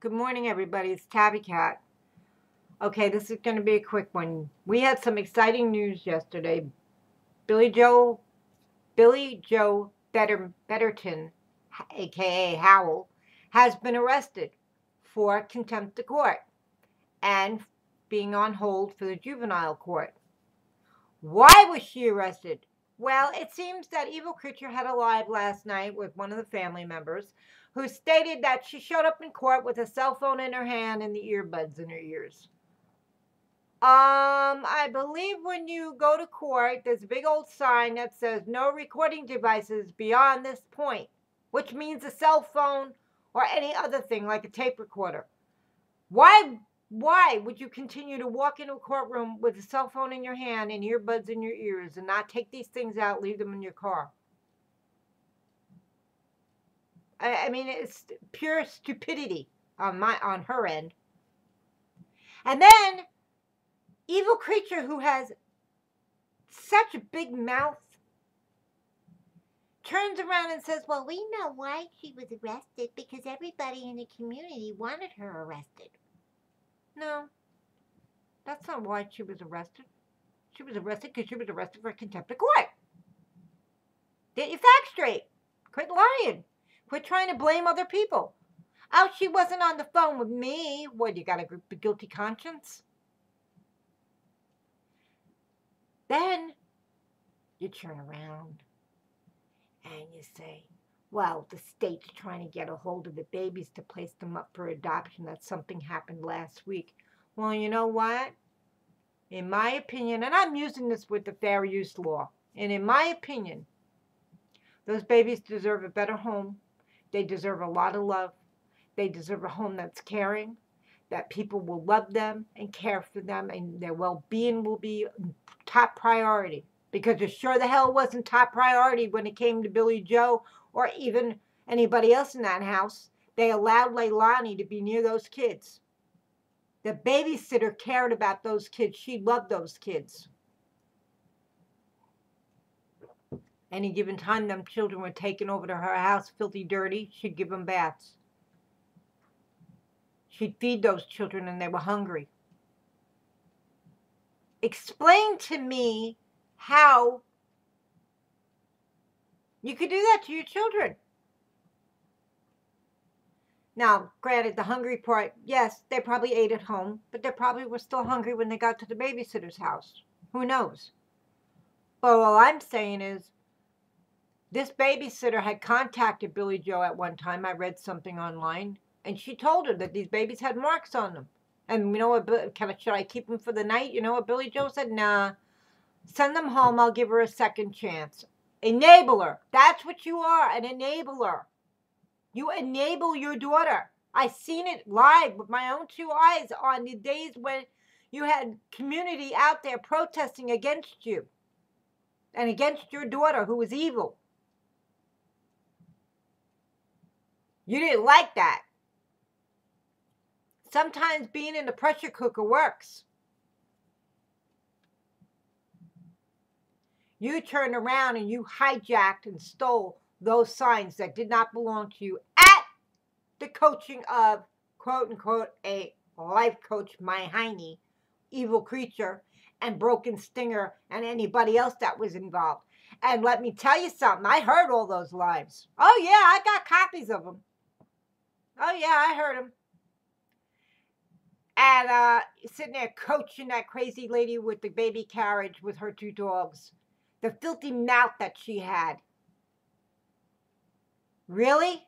Good morning, everybody. It's Tabby Cat. Okay, this is going to be a quick one. We had some exciting news yesterday. Billy Joe Betterton, aka Howell, has been arrested for contempt of court and being on hold for the juvenile court. Why was she arrested? Well, it seems that Evil Creature had a live last night with one of the family members who stated that she showed up in court with a cell phone in her hand and the earbuds in her ears. I believe when you go to court, there's a big old sign that says no recording devices beyond this point, which means a cell phone or any other thing like a tape recorder. Why would you continue to walk into a courtroom with a cell phone in your hand and earbuds in your ears and not take these things out, leave them in your car? I mean, it's pure stupidity on her end. And then Evil Creature, who has such a big mouth, turns around and says, well, we know why she was arrested because everybody in the community wanted her arrested. No, that's not why she was arrested. She was arrested because she was arrested for contempt of court. Get your facts straight. Quit lying. Quit trying to blame other people. Oh, she wasn't on the phone with me. What, you got a guilty conscience? Then you turn around and you say, well, the state's trying to get a hold of the babies to place them up for adoption. That something happened last week. Well, you know what? In my opinion, and I'm using this with the fair use law, and in my opinion, those babies deserve a better home. They deserve a lot of love. They deserve a home that's caring, that people will love them and care for them, and their well-being will be top priority. Because it sure the hell wasn't top priority when it came to Billy Joe or even anybody else in that house. They allowed Leilani to be near those kids. The babysitter cared about those kids. She loved those kids. Any given time them children were taken over to her house, filthy dirty, she'd give them baths. She'd feed those children and they were hungry. Explain to me how you could do that to your children. Now, granted, the hungry part, yes, they probably ate at home, but they probably were still hungry when they got to the babysitter's house. Who knows? But all I'm saying is, this babysitter had contacted Billy Joe at one time. I read something online, and she told her that these babies had marks on them. And you know what, should I keep them for the night? You know what Billy Joe said? Nah, send them home. I'll give her a second chance. Enabler. That's what you are, an enabler. You enable your daughter. I seen it live with my own two eyes on the days when you had community out there protesting against you and against your daughter who was evil. You didn't like that. Sometimes being in the pressure cooker works. You turned around and you hijacked and stole those signs that did not belong to you at the coaching of, quote unquote, a life coach, my Heine, Evil Creature, and Broken Stinger, and anybody else that was involved. And let me tell you something, I heard all those lives. Oh yeah, I got copies of them. Oh yeah, I heard them. And sitting there coaching that crazy lady with the baby carriage with her two dogs. The filthy mouth that she had. Really?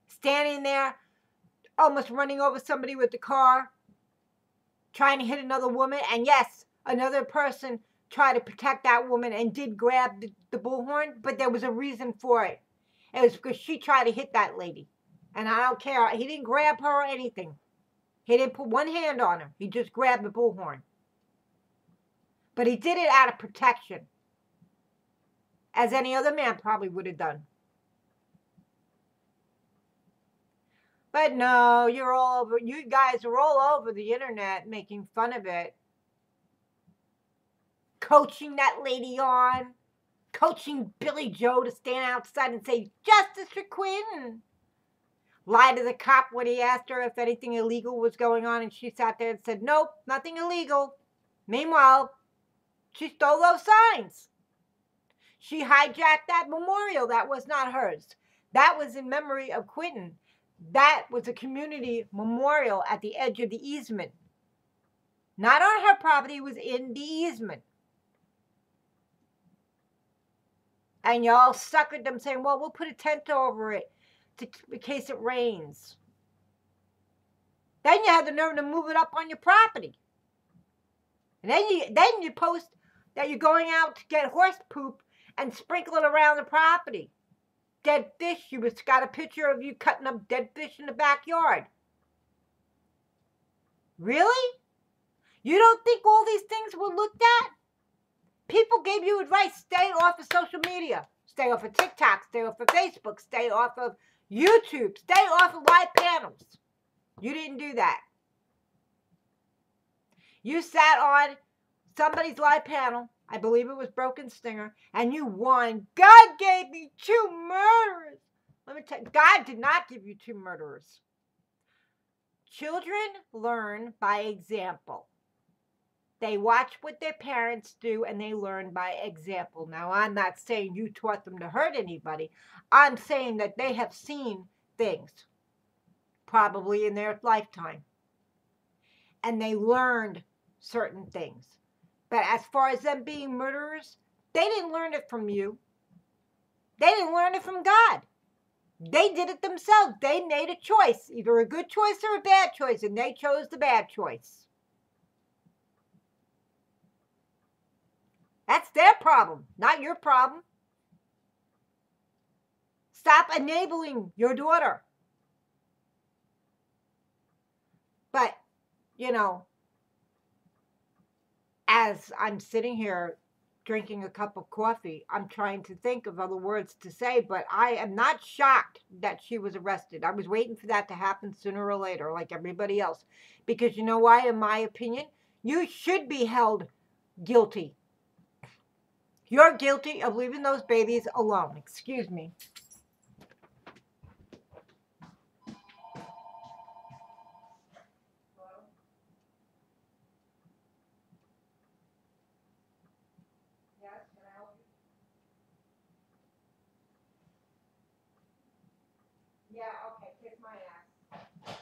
Standing there, almost running over somebody with the car, trying to hit another woman. And yes, another person tried to protect that woman and did grab the bullhorn, but there was a reason for it. It was because she tried to hit that lady. And I don't care. He didn't grab her or anything. He didn't put one hand on her. He just grabbed the bullhorn. But he did it out of protection. As any other man probably would have done. But no, you guys are all over the internet making fun of it. Coaching that lady on. Coaching Billy Joe to stand outside and say, Justice for Quinn. Lied to the cop when he asked her if anything illegal was going on, and she sat there and said, nope, nothing illegal. Meanwhile, she stole those signs. She hijacked that memorial. That was not hers. That was in memory of Quentin. That was a community memorial at the edge of the easement. Not on her property, it was in the easement. And y'all suckered them saying, well, we'll put a tent over it in case it rains. Then you had the nerve to move it up on your property. And then you post that you're going out to get horse poop and sprinkle it around the property. Dead fish. You got a picture of you cutting up dead fish in the backyard. Really? You don't think all these things were looked at? People gave you advice. Stay off of social media. Stay off of TikTok. Stay off of Facebook. Stay off of YouTube. Stay off of live panels. You didn't do that. You sat on somebody's live panel. I believe it was Broken Stinger. And you won. God gave me 2 murderers. Let me tell you, God did not give you 2 murderers. Children learn by example. They watch what their parents do and they learn by example. Now, I'm not saying you taught them to hurt anybody. I'm saying that they have seen things, probably in their lifetime. And they learned certain things. But as far as them being murderers, they didn't learn it from you. They didn't learn it from God. They did it themselves. They made a choice, either a good choice or a bad choice, and they chose the bad choice. That's their problem, not your problem. Stop enabling your daughter. But, you know, as I'm sitting here drinking a cup of coffee, I'm trying to think of other words to say, but I am not shocked that she was arrested. I was waiting for that to happen sooner or later, like everybody else. Because you know why, in my opinion? You should be held guilty. You're guilty of leaving those babies alone. Excuse me. Yeah, okay, kiss my ass.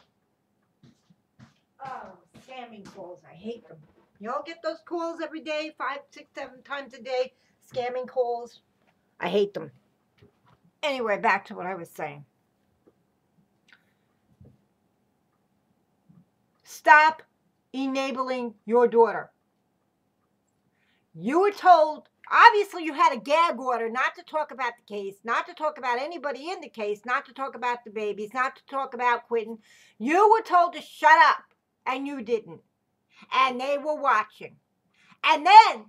Oh, scamming calls. I hate them. Y'all get those calls every day, 5, 6, 7 times a day. Scamming calls. I hate them. Anyway, back to what I was saying. Stop enabling your daughter. You were told, obviously you had a gag order not to talk about the case, not to talk about anybody in the case, not to talk about the babies, not to talk about Quentin. You were told to shut up, and you didn't. And they were watching. And then,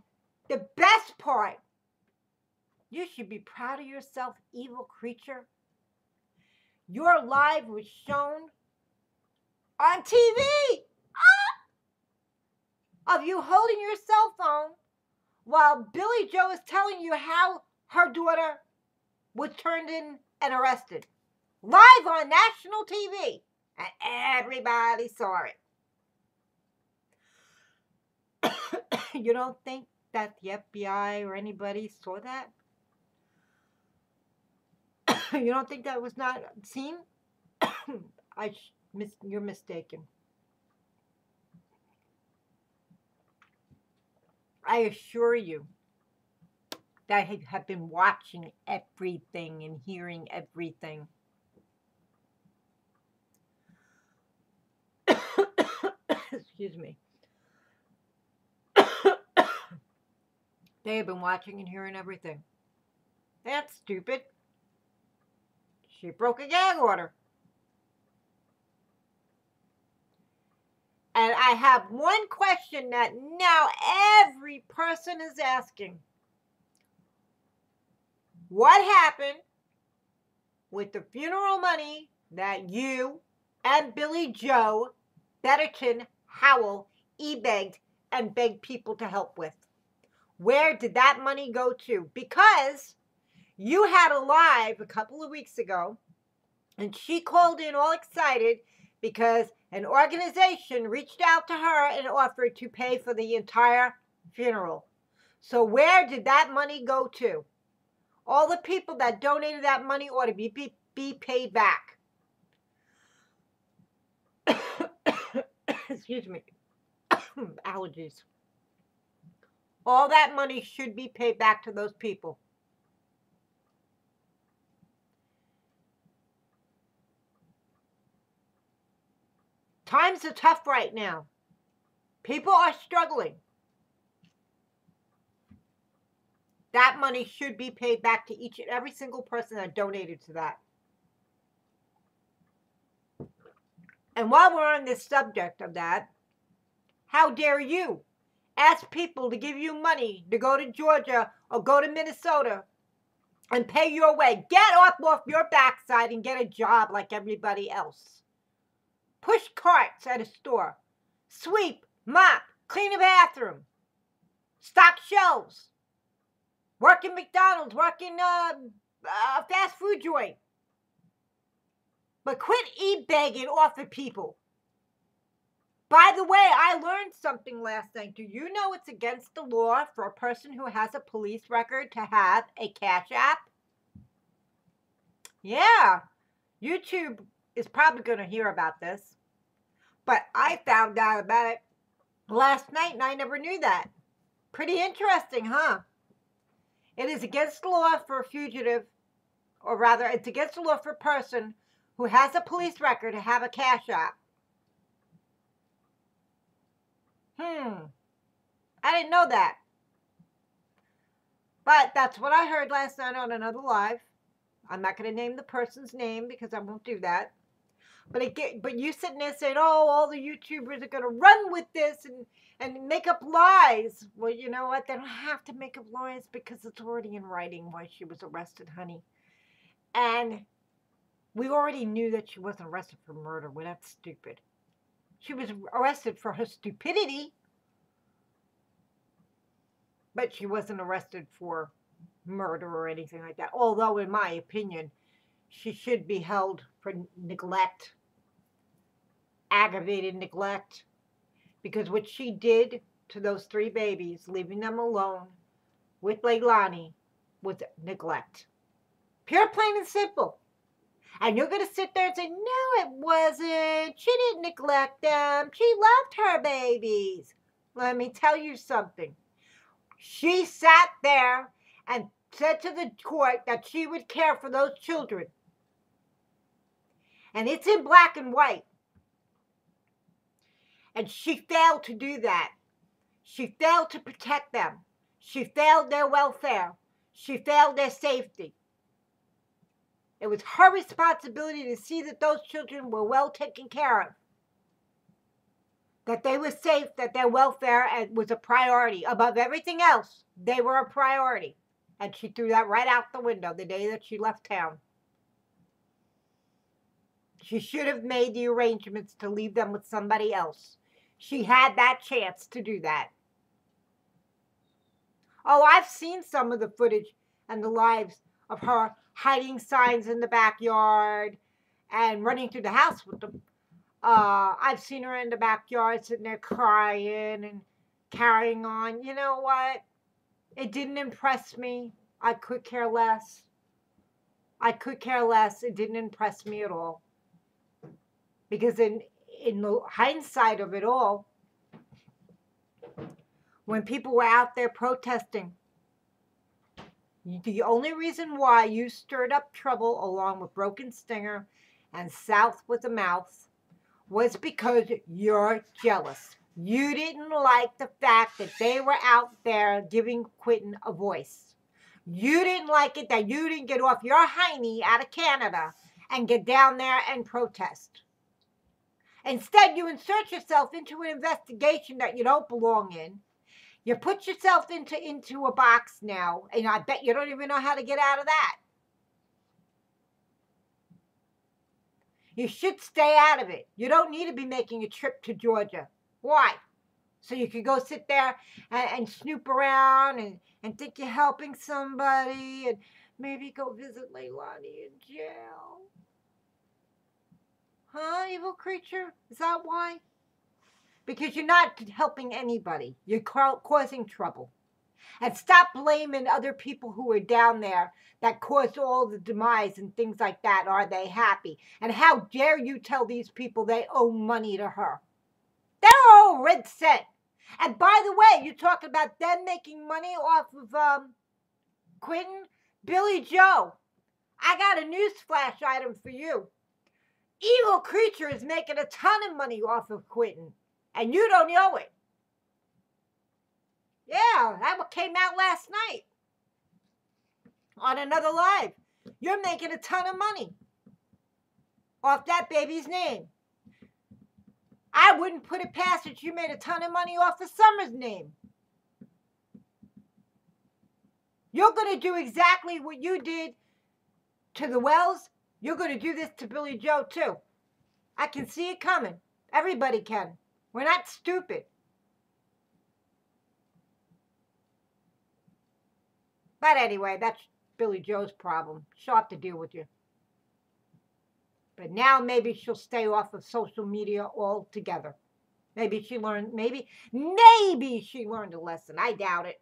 the best part, you should be proud of yourself, evil creature. Your live was shown on TV of you holding your cell phone while Billy Joe is telling you how her daughter was turned in and arrested. Live on national TV. And everybody saw it. You don't think that the FBI or anybody saw that? You don't think that was not seen? You're mistaken. I assure you that I have been watching everything and hearing everything. Excuse me. They have been watching and hearing everything. That's stupid. She broke a gag order. And I have one question that now every person is asking. What happened with the funeral money that you and Billy Joe Betterton Howell e-begged and begged people to help with? Where did that money go to? Because you had a live a couple of weeks ago And she called in all excited because an organization reached out to her and offered to pay for the entire funeral. So where did that money go to? All the people that donated that money ought to be paid back. Excuse me. Allergies. All that money should be paid back to those people. Times are tough right now. People are struggling. That money should be paid back to each and every single person that donated to that. And while we're on this subject of that, how dare you ask people to give you money to go to Georgia or go to Minnesota and pay your way? Get off your backside and get a job like everybody else. Push carts at a store. Sweep, mop, clean a bathroom. Stock shelves. Work in McDonald's, work in a fast food joint. But quit e-begging off of people. By the way, I learned something last night. Do you know it's against the law for a person who has a police record to have a Cash App? Yeah, YouTube is probably going to hear about this. But I found out about it last night and I never knew that. Pretty interesting, huh? It is against the law for a fugitive, or rather, it's against the law for a person who has a police record to have a Cash App. I didn't know that. But that's what I heard last night on another live. I'm not going to name the person's name because I won't do that. But you sitting there saying, oh, all the YouTubers are going to run with this and make up lies. Well, you know what? They don't have to make up lies because it's already in writing why she was arrested, honey. And we already knew that she wasn't arrested for murder. Well, that's stupid. She was arrested for her stupidity. But she wasn't arrested for murder or anything like that. Although, in my opinion, she should be held for neglect, aggravated neglect, because what she did to those 3 babies, leaving them alone with Leilani, was neglect. Pure, plain and simple. And you're going to sit there and say, no, it wasn't. She didn't neglect them. She loved her babies. Let me tell you something. She sat there and said to the court that she would care for those children. And it's in black and white. And she failed to do that. She failed to protect them. She failed their welfare. She failed their safety. It was her responsibility to see that those children were well taken care of. That they were safe, that their welfare was a priority. Above everything else, they were a priority. And she threw that right out the window the day that she left town. She should have made the arrangements to leave them with somebody else. She had that chance to do that. Oh, I've seen some of the footage and the lives of her hiding signs in the backyard and running through the house with them. I've seen her in the backyard sitting there crying and carrying on. You know what? It didn't impress me. I could care less. I could care less. It didn't impress me at all. Because in the hindsight of it all, when people were out there protesting, the only reason why you stirred up trouble along with Broken Stinger and South with a Mouth was because you're jealous. You didn't like the fact that they were out there giving Quentin a voice. You didn't like it that you didn't get off your hiney out of Canada and get down there and protest. Instead, you insert yourself into an investigation that you don't belong in. You put yourself into a box now, and I bet you don't even know how to get out of that. You should stay out of it. You don't need to be making a trip to Georgia. Why? So you could go sit there and snoop around and think you're helping somebody and maybe go visit Leilani in jail. Huh, evil creature? Is that why? Because you're not helping anybody. You're causing trouble. And stop blaming other people who are down there that caused all the demise and things like that. Are they happy? And how dare you tell these people they owe money to her? They're all red cent. And by the way, you're talking about them making money off of Quentin? Billy Joe, I got a newsflash item for you. Evil Creature is making a ton of money off of Quentin, and you don't know it. Yeah, that came out last night on another live. You're making a ton of money off that baby's name. I wouldn't put it past it. You made a ton of money off of Summer's name. You're going to do exactly what you did to the Wells. You're going to do this to Billy Joe too. I can see it coming. Everybody can. We're not stupid. But anyway, that's Billy Joe's problem. She'll have to deal with you. But now maybe she'll stay off of social media altogether. Maybe she learned, maybe she learned a lesson. I doubt it.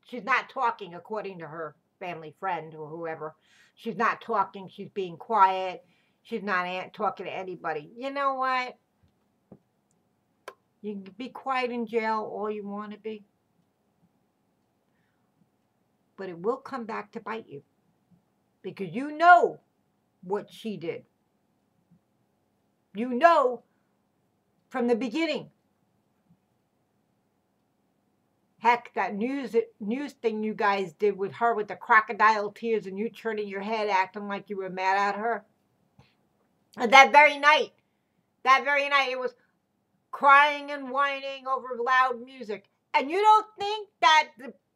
She's not talking according to her family friend or whoever. She's not talking. She's being quiet. She's not talking to anybody. You know what? You can be quiet in jail all you want to be. But it will come back to bite you. Because you know what she did. You know from the beginning. Heck, that news thing you guys did with her with the crocodile tears and you turning your head acting like you were mad at her. And that very night, it was crying and whining over loud music. And you don't think that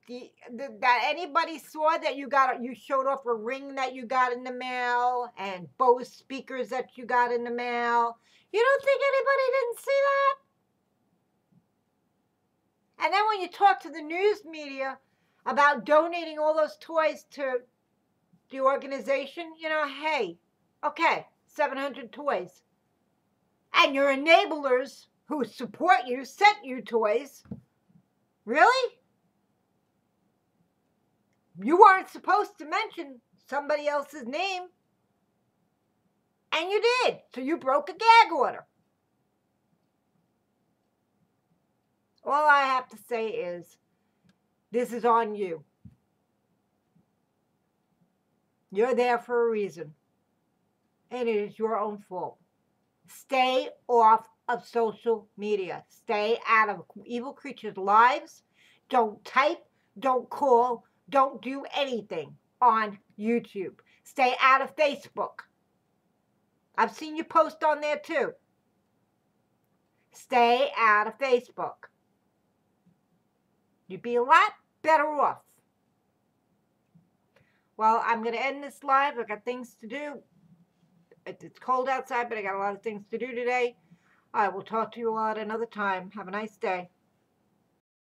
that anybody saw that you showed off a ring that you got in the mail and Bose speakers that you got in the mail? You don't think anybody didn't see that? And then when you talk to the news media about donating all those toys to the organization, you know, hey, okay, 700 toys. And your enablers who support you sent you toys. Really? You weren't supposed to mention somebody else's name. And you did. So you broke a gag order. All I have to say is, this is on you. You're there for a reason. And it is your own fault. Stay off of social media. Stay out of evil creatures' lives. Don't type. Don't call. Don't do anything on YouTube. Stay out of Facebook. I've seen you post on there too. Stay out of Facebook. You'd be a lot better off. Well, I'm going to end this live. I've got things to do. It's cold outside, but I got a lot of things to do today. I will talk to you all at another time. Have a nice day.